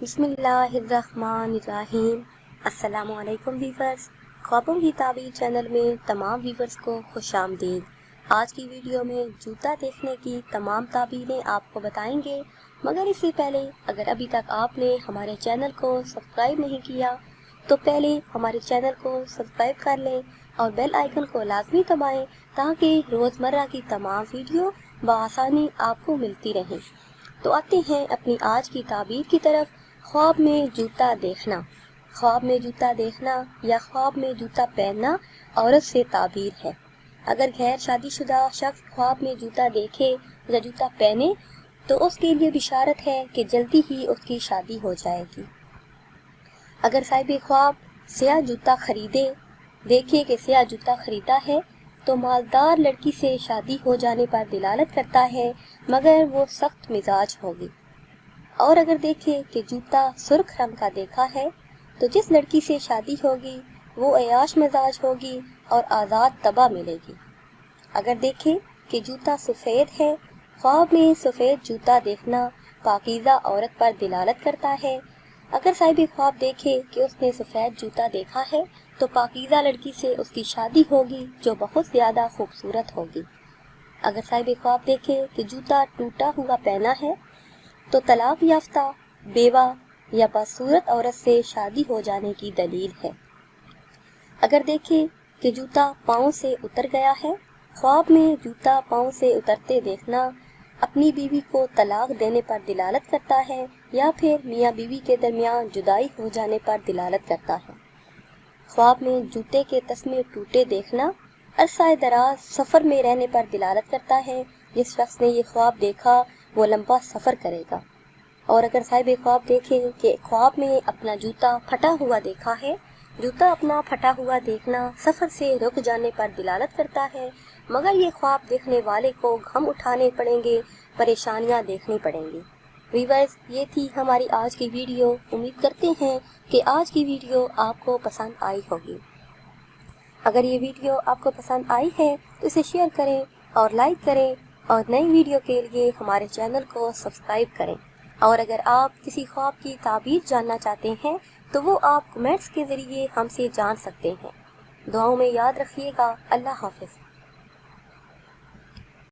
बिस्मिल्लाहिर्रहमानिर्रहीम। अस्सलामु अलैकुम व्यूअर्स। ख्वाबों की ताबीर चैनल में तमाम व्यूअर्स को खुशामदीद। आज की वीडियो में जूता देखने की तमाम ताबीरें आपको बताएंगे, मगर इससे पहले अगर अभी तक आपने हमारे चैनल को सब्सक्राइब नहीं किया तो पहले हमारे चैनल को सब्सक्राइब कर लें और बेल आइकन को लाजमी दबाएं ताकि रोज़मर्रा की तमाम वीडियो बआसानी आपको मिलती रहें। तो आते हैं अपनी आज की ताबीर की तरफ। ख्वाब में जूता देखना। ख्वाब में जूता देखना या ख्वाब में जूता पहनना औरत से ताबीर है। अगर गैर शादीशुदा शख्स ख्वाब में जूता देखे या जूता पहने तो उसके लिए बिशारत है कि जल्दी ही उसकी शादी हो जाएगी। अगर साहिब ख्वाब स्याह जूता देखे कि स्याह जूता खरीदा है तो मालदार लड़की से शादी हो जाने पर दिलालत करता है, मगर वो सख्त मिजाज होगी। और अगर देखे कि जूता सुर्ख रंग का देखा है तो जिस लड़की से शादी होगी वो अयाश मिजाज होगी और आज़ाद तबा मिलेगी। अगर देखे कि जूता सफ़ेद है, ख्वाब में सफ़ेद जूता देखना पाकीज़ा औरत पर दिलालत करता है। अगर साहिब ख्वाब देखे कि उसने सफ़ेद जूता देखा है तो पाकीज़ा लड़की से उसकी शादी होगी जो बहुत ज़्यादा खूबसूरत होगी। अगर साहिब ख्वाब देखे कि जूता टूटा हुआ पहना है तो तलाक याफ्ता, बेवा या बदसूरत औरत से शादी हो जाने की दलील है। अगर देखे कि जूता पाँव से उतर गया है, ख्वाब में जूता पाँव से उतरते देखना अपनी बीवी को तलाक देने पर दिलालत करता है या फिर मियाँ बीवी के दरमियान जुदाई हो जाने पर दिलालत करता है। ख्वाब में जूते के तस्मे टूटे देखना अरसा दराज सफ़र में रहने पर दिलालत करता है। जिस शख्स ने ये ख्वाब देखा वो लंबा सफ़र करेगा। और अगर साहिब ख्वाब देखे कि ख्वाब में अपना जूता फटा हुआ देखा है, जूता अपना फटा हुआ देखना सफ़र से रुक जाने पर दिलालत करता है, मगर ये ख्वाब देखने वाले को गम उठाने पड़ेंगे, परेशानियां देखनी पड़ेंगी। व्यूअर्स, ये थी हमारी आज की वीडियो। उम्मीद करते हैं कि आज की वीडियो आपको पसंद आई होगी। अगर ये वीडियो आपको पसंद आई है तो इसे शेयर करें और लाइक करें और नई वीडियो के लिए हमारे चैनल को सब्सक्राइब करें। और अगर आप किसी ख्वाब की ताबीर जानना चाहते हैं तो वो आप कमेंट्स के ज़रिए हमसे जान सकते हैं। दुआओं में याद रखिएगा। अल्लाह हाफ़िज़।